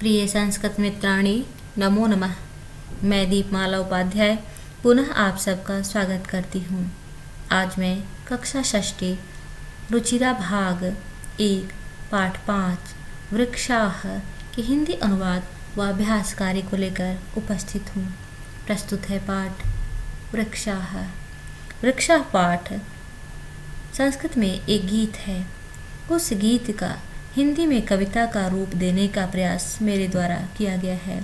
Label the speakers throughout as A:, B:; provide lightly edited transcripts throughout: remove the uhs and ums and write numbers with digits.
A: प्रिय संस्कृत मित्राणी, नमो नमः। मैं दीपमाला उपाध्याय पुनः आप सबका स्वागत करती हूँ। आज मैं कक्षा षष्ठी रुचिरा भाग 1 पाठ 5 वृक्षाः के हिंदी अनुवाद व अभ्यास कार्य को लेकर उपस्थित हूँ। प्रस्तुत है पाठ वृक्षाः। वृक्षाः पाठ संस्कृत में एक गीत है। उस गीत का हिंदी में कविता का रूप देने का प्रयास मेरे द्वारा किया गया है,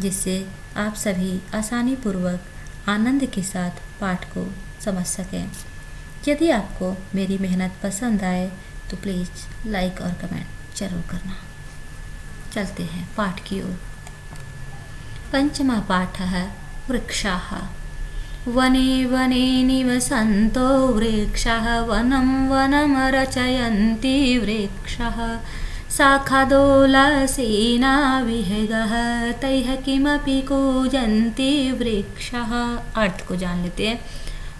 A: जिससे आप सभी आसानी पूर्वक आनंद के साथ पाठ को समझ सकें। यदि आपको मेरी मेहनत पसंद आए तो प्लीज़ लाइक और कमेंट जरूर करना। चलते हैं पाठ की ओर। पंचमा पाठः वृक्षाः। वने वने निवसन्तो वृक्षाः वनं वनं रचयन्ति वृक्षाः शाखादोलासेना विहगः तैः किमपि कूजन्ति वृक्षाः। अर्थ को जान लेते हैं।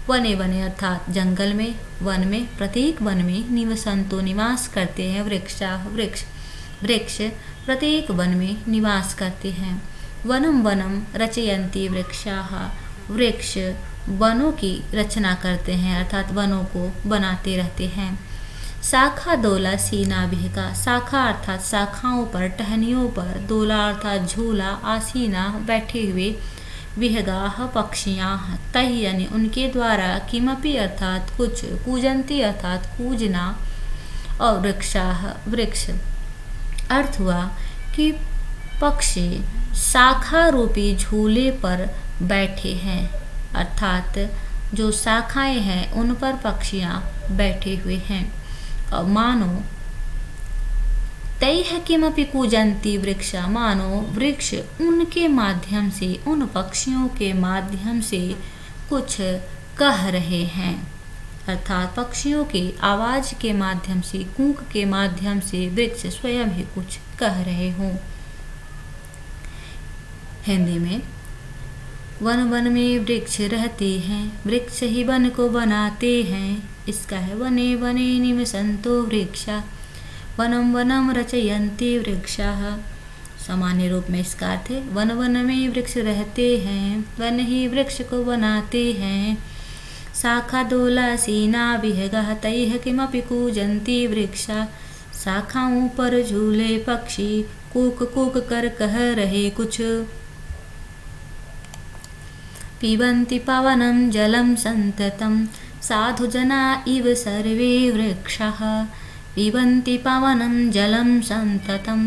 A: वने वने अर्थात जंगल में, वन में, प्रत्येक वन में निवसन्तो निवास करते हैं वृक्षाः वृक्ष। वृक्ष प्रत्येक वन में निवास करते हैं। वनम वनम रचयन्ति वृक्षाः। वृक्ष वनों की रचना करते हैं अर्थात वनों को बनाते रहते हैं। शाखा दोला सीना विहगा। शाखा अर्थात शाखाओं पर, टहनियों पर, दोला अर्थात झूला, आसीना बैठे हुए, विहगाः पक्षियाँ, तह यानी उनके द्वारा, किमपि अर्थात कुछ, कूजंती अर्थात कूजना, और वृक्षाः वृक्ष। अर्थ हुआ कि पक्षी शाखा रूपी झूले पर बैठे हैं अर्थात जो शाखाएं हैं उन पर पक्षियां बैठे हुए हैं। और मानो तैः किमपि कूजन्ति वृक्षा, मानो वृक्ष उनके माध्यम से, उन पक्षियों के माध्यम से कुछ कह रहे हैं अर्थात पक्षियों के आवाज के माध्यम से, कूक के माध्यम से वृक्ष स्वयं ही कुछ कह रहे हों। हिंदी में वन वन में वृक्ष रहते हैं, वृक्ष ही वन को बनाते हैं। इसका है वने वने निवसन्तो वृक्षा वनम वनम रचयन्ति वृक्षाः। सामान्य रूप में इसका अर्थ है वन वन में वृक्ष रहते हैं, वन ही वृक्ष को बनाते हैं। शाखा दोला सीना विहगः तैः किमपि कूजन्ति वृक्षा। शाखाओं पर झूले पक्षी कूक कूक कर कह रहे कुछ। पिबन्ति पवनं जलं सन्ततं साधुजना इव सर्वे वृक्षाः। पिबन्ति पवनं जलं सन्ततं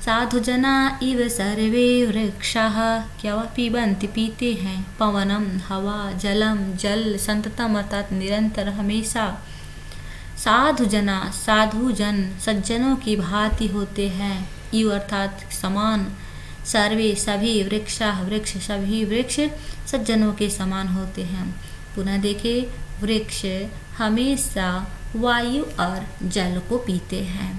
A: साधुजना इव सर्वे वृक्षाः। क्या हुआ? पिबन्ति पीते हैं, पवनम हवा, जलम जल, सन्ततम अर्थात निरंतर हमेशा, साधुजना साधुजन सज्जनों की भांति होते हैं, इव अर्थात समान, सर्वे सभी, वृक्षाः वृक्ष सभी, वृक्ष सज्जनों के समान होते हैं। पुनः देखे, वृक्ष हमेशा वायु और जल को पीते हैं।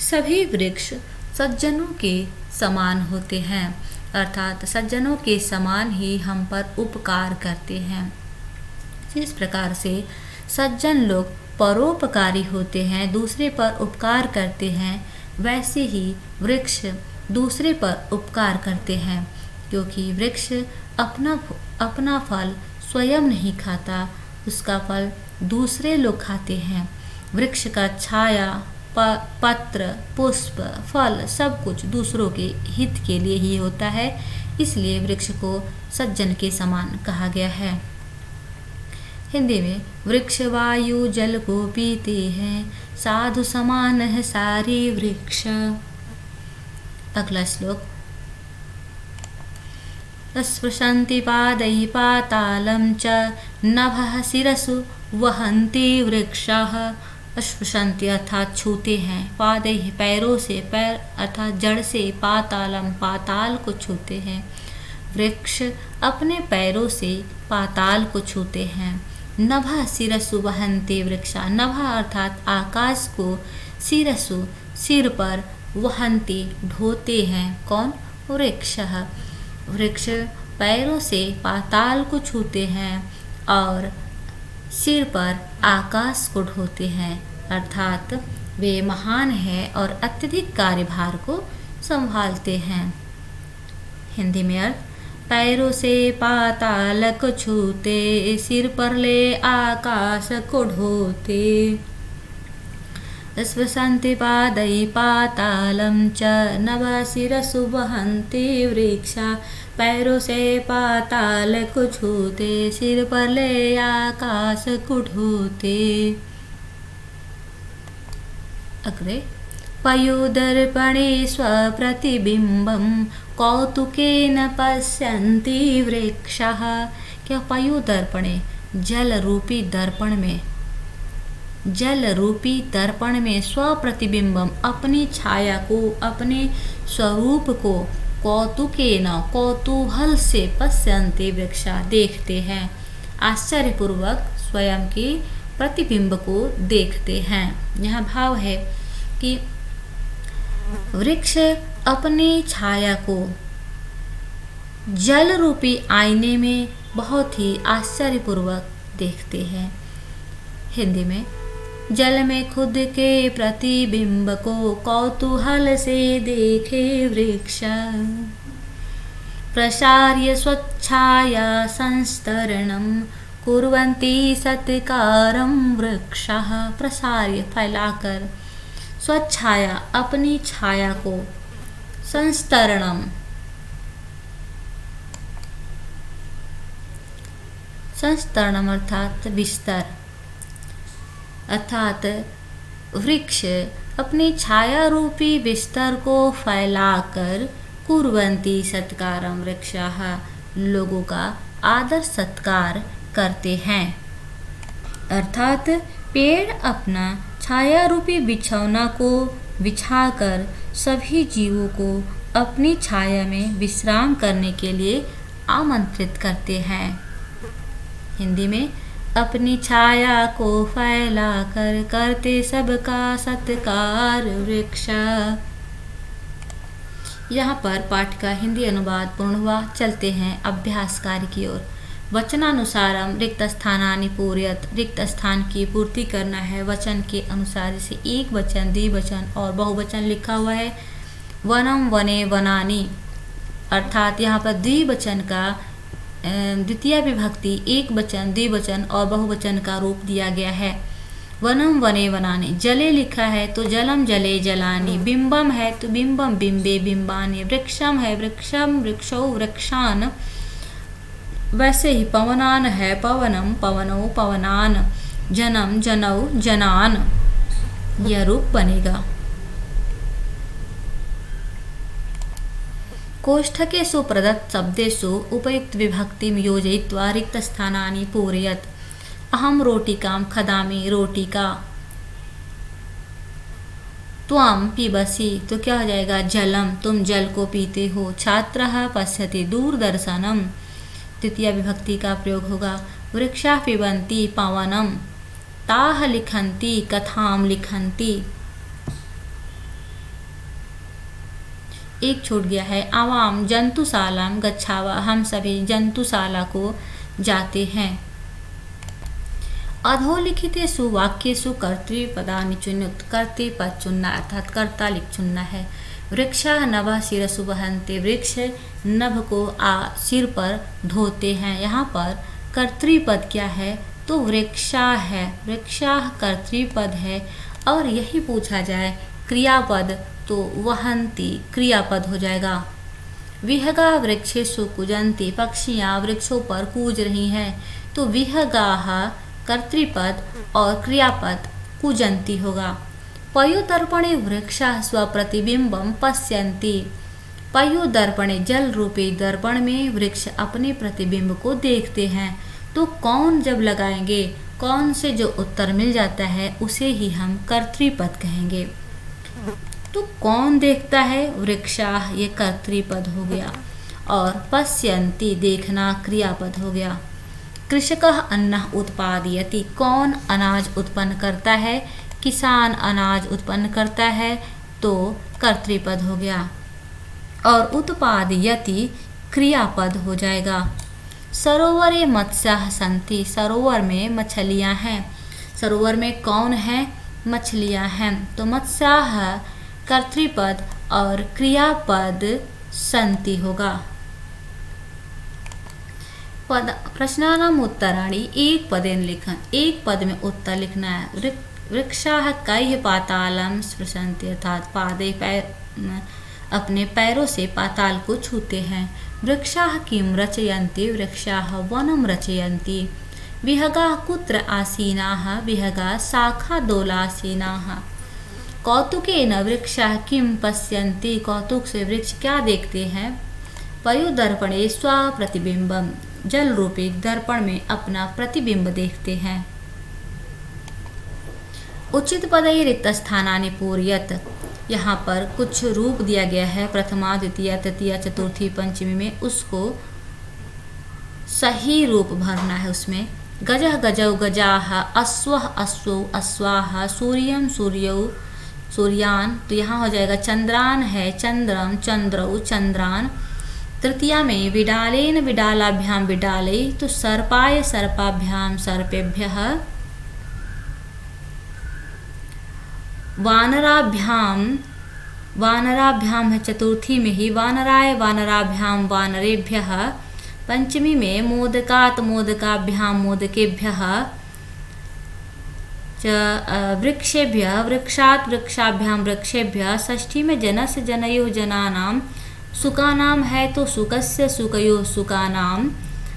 A: सभी वृक्ष सज्जनों के समान होते हैं अर्थात सज्जनों के समान ही हम पर उपकार करते हैं। जिस प्रकार से सज्जन लोग परोपकारी होते हैं, दूसरे पर उपकार करते हैं, वैसे ही वृक्ष दूसरे पर उपकार करते हैं, क्योंकि वृक्ष अपना फल स्वयं नहीं खाता, उसका फल दूसरे लोग खाते हैं। वृक्ष का छाया, पत्र, पुष्प, फल सब कुछ दूसरों के हित के लिए ही होता है, इसलिए वृक्ष को सज्जन के समान कहा गया है। हिंदी में वृक्ष वायु जल को पीते हैं, साधु समान है सारे वृक्ष। अगला श्लोक। स्पृशन्ति पादैः पातालं च नभः शिरसु वहन्ति वृक्षाः। स्पृशन्ति अर्थात छूते हैं, पादैः पैरों से, पैर अर्थात जड़ से, पातालम पाताल को छूते हैं। वृक्ष अपने पैरों से पाताल को छूते हैं। नभः शिरसु वहन्ति वृक्षा, नभः अर्थात आकाश को, शिरसु सिर पर, वहन्ति ढोते हैं। कौन? वृक्षः वृक्ष पैरों से पाताल को छूते हैं और सिर पर आकाश को ढोते हैं अर्थात वे महान है और अत्यधिक कार्यभार को संभालते हैं। हिंदी में अर्थ, पैरों से पाताल को छूते, सिर पर ले आकाश को ढोते। स्पशन्ति पादै पातालं च नभशिरसु वहन्ति वृक्षा। पैरों से पाताल को छूते, सिर पर ले आकाश को ढोते। अग्रे, पयोदर्पणे स्वप्रतिबिम्बं कौतुकेन पश्यन्ति वृक्षः। क्या पयोदर्पणे, जल रूपी दर्पण में, जल रूपी दर्पण में स्वप्रतिबिंबम, अपनी छाया को, अपने स्वरूप को, कौतुकेन, कौतूहल से, पश्यन्ति वृक्षा, देखते हैं, आश्चर्यपूर्वक स्वयं के प्रतिबिंब को देखते हैं। यह भाव है कि वृक्ष अपनी छाया को जल रूपी आईने में बहुत ही आश्चर्यपूर्वक देखते हैं। हिंदी में, जल में खुद के प्रतिबिंब को कौतूहल से देखे वृक्ष। प्रसार्य स्वच्छाया संस्तरणं कुर्वन्ति सत्कारं वृक्षः। प्रसार्य, फैलाकर, स्वच्छाया, अपनी छाया को, संस्तरणम, संस्तरणम अर्थात बिस्तर, अर्थात वृक्ष अपनी छाया रूपी बिस्तर को फैलाकर कुर्वन्ति सत्कारम वृक्षः, लोगों का आदर सत्कार करते हैं। अर्थात पेड़ अपना छाया रूपी बिछौना को बिछाकर सभी जीवों को अपनी छाया में विश्राम करने के लिए आमंत्रित करते हैं। हिंदी में, अपनी छाया को फैलाकर करते सबका सत्कार वृक्ष। यहाँ पर पाठ का हिंदी अनुवाद पूर्ण हुआ। चलते हैं अभ्यास कार्य की ओर। वचनानुसारम रिक्त स्थानानि पूरयत, रिक्त स्थान की पूर्ति करना है वचन के अनुसार। जैसे एक वचन, द्विवचन और बहुवचन लिखा हुआ है। वनम, वने, वनानि, अर्थात यहाँ पर द्विवचन का द्वितीय विभक्ति एक वचन, द्विवचन और बहुवचन का रूप दिया गया है। वनम, वने, वनानि। जले लिखा है तो जलम, जले, जलानि। बिंबम है तो बिंबम, बिंबे, बिंबानि। वृक्षम है, वृक्षम, वृक्षो, वृक्षान। वैसे ही पवनान है, पवनम, पवनो, पवनान। जनम, जनौ, जनान। यह रूप बनेगा। कोष्ठकेषु प्रदत्त शब्देषु उपयुक्त विभक्तिं योजयित्वा रिक्तस्थानानि पूरयत। अहम रोटिकां खादामि, रोटिका। त्वं पिबसि, तो क्या हो जाएगा? जलम, तुम जल को पीते हो। छात्रः पश्यति, दूरदर्शनम, तृतीय विभक्ति का प्रयोग होगा। वृक्षा पिबन्ति, पवनम। ताः लिखन्ति, कथां लिखन्ति। एक छूट गया है। आवाम जंतुशालां गच्छावः, हम सभी जंतुशाला को जाते हैं। अधोलिखितेषु वाक्येषु कर्तृपदानि चुनुत, कर्तृपद चुनना अर्थात कर्ता लिख चुनना है। वृक्षाः नभः शिरसु वहन्ति, वृक्ष नभ को सिर पर धोते हैं। यहाँ पर कर्तृपद क्या है? तो वृक्षा है। वृक्षाः कर्तृपद है। और यही पूछा जाए क्रियापद तो वहन्ति क्रियापद हो जाएगा। विहगा वृक्षेषु कूजन्ति, पक्षियाँ वृक्षों पर कूज रही हैं। तो विहगाः कर्तृपद और क्रियापद कूजन्ति होगा। पयोदर्पणे वृक्षाः स्वप्रतिबिम्बं पश्यन्ति। पयोदर्पणे जल रूपी दर्पण में वृक्ष अपने प्रतिबिंब को देखते हैं। तो कौन जब लगाएंगे, कौन से जो उत्तर मिल जाता है उसे ही हम कर्तृपद कहेंगे। तो कौन देखता है? वृक्षाः, ये कर्तृपद हो गया। और पश्यन्ति देखना क्रियापद हो गया। कृषकः अन्नः उत्पादयति, कौन अनाज उत्पन्न करता है? किसान अनाज उत्पन्न करता है, तो कर्तृपद हो गया। और उत्पादयति क्रियापद हो जाएगा। सरोवरे मत्स्याः सन्ति, सरोवर में मछलियाँ हैं। सरोवर में कौन है? मछलियाँ हैं। तो मत्स्याः कर्तृपद और क्रियापद सन्ति होगा। प्रश्नानाम उत्तराणि एक पदेन लिखन, एक पद में उत्तर लिखना है। वृक्षाः कैः पातालं स्पृशन्ति, अर्थात पादे अपने पैरों से पाताल को छूते हैं। वृक्षाः किं रचयन्ति, वृक्षाः वनं रचयन्ति। विहगाः कुत्र आसीनाः, विहगाः शाखादोलासीनाः। कौतुकेन वृक्षाः किं पश्यन्ति, कौतुक से वृक्ष क्या देखते हैं। पयोदर्पणे स्वप्रतिबिम्बम्, जल रूपी दर्पण में अपना प्रतिबिंब देखते हैं। उचित पदै रिक्त स्थानानि पूरयत, यहाँ पर कुछ रूप दिया गया है प्रथमा द्वितीय तृतीय चतुर्थी पंचमी में, उसको सही रूप भरना है उसमें। गजः गजौ गजाः, अश्वः अश्वौ अश्वाः, सूर्यं सूर्यौ सूर्यान, तो यहाँ हो जाएगा चंद्रान है चंद्रम चंद्रौ चंद्रान। तृतीया में विडालेन विडालाभ्याम विडाले, तो सर्पाय सर्पाभ्याम सर्पेभ्यः। वानराभ्याम वानराभ्याम है चतुर्थी में ही, वानराय वानराभ्याम वानरेभ्यः। पंचमी में मोदकात् मोदकाभ्याम मोदकेभ्यः। वृक्षेभ्यः वृक्षात् वृक्षाभ्याम वृक्षेभ्यः। षष्ठी में जनस्य जनयोः जनानां, सुकानाम है तो सुकस्य सुकयोः सुकानाम।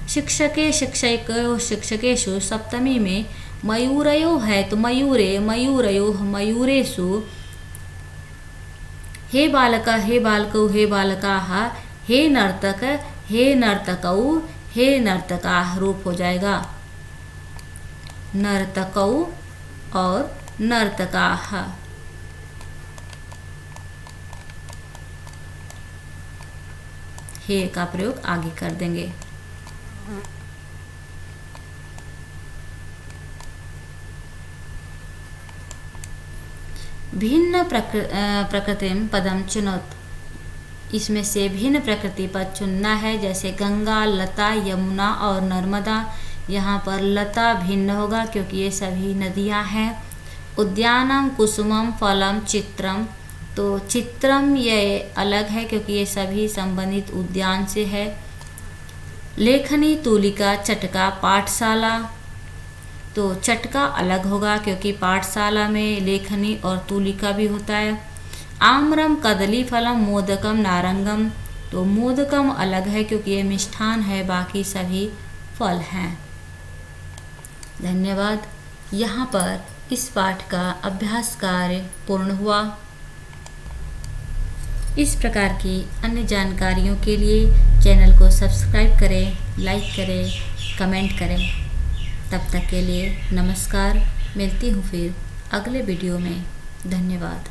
A: शिक्षके शिक्षकयोः शिक्षकेषु। सप्तमी में मयूरयो है तो मयूरे मयूरयोः मयूरेषु। हे बालक हे बालकौ हे बालकाः। हे नर्तक हे नर्तकौ हे नर्तकाः, रूप हो जाएगा नर्तकौ और नर्तकाः। हे का प्रयोग आगे कर देंगे। भिन्न प्रकृतिम पदम चुनौत, इसमें से भिन्न प्रकृति पद चुनना है। जैसे गंगा, लता, यमुना और नर्मदा। यहाँ पर लता भिन्न होगा क्योंकि ये सभी नदियाँ हैं। उद्यानम कुसुमम फलम चित्रम, तो चित्रम ये अलग है क्योंकि ये सभी संबंधित उद्यान से है। लेखनी तूलिका चटका पाठशाला, तो चटका अलग होगा क्योंकि पाठशाला में लेखनी और तूलिका भी होता है। आम्रम कदली फलम मोदकम नारंगम, तो मोदकम अलग है क्योंकि ये मिष्ठान है, बाकी सभी फल हैं। धन्यवाद। यहाँ पर इस पाठ का अभ्यास कार्य पूर्ण हुआ। इस प्रकार की अन्य जानकारियों के लिए चैनल को सब्सक्राइब करें, लाइक करें, कमेंट करें। तब तक के लिए नमस्कार। मिलती हूँ फिर अगले वीडियो में। धन्यवाद।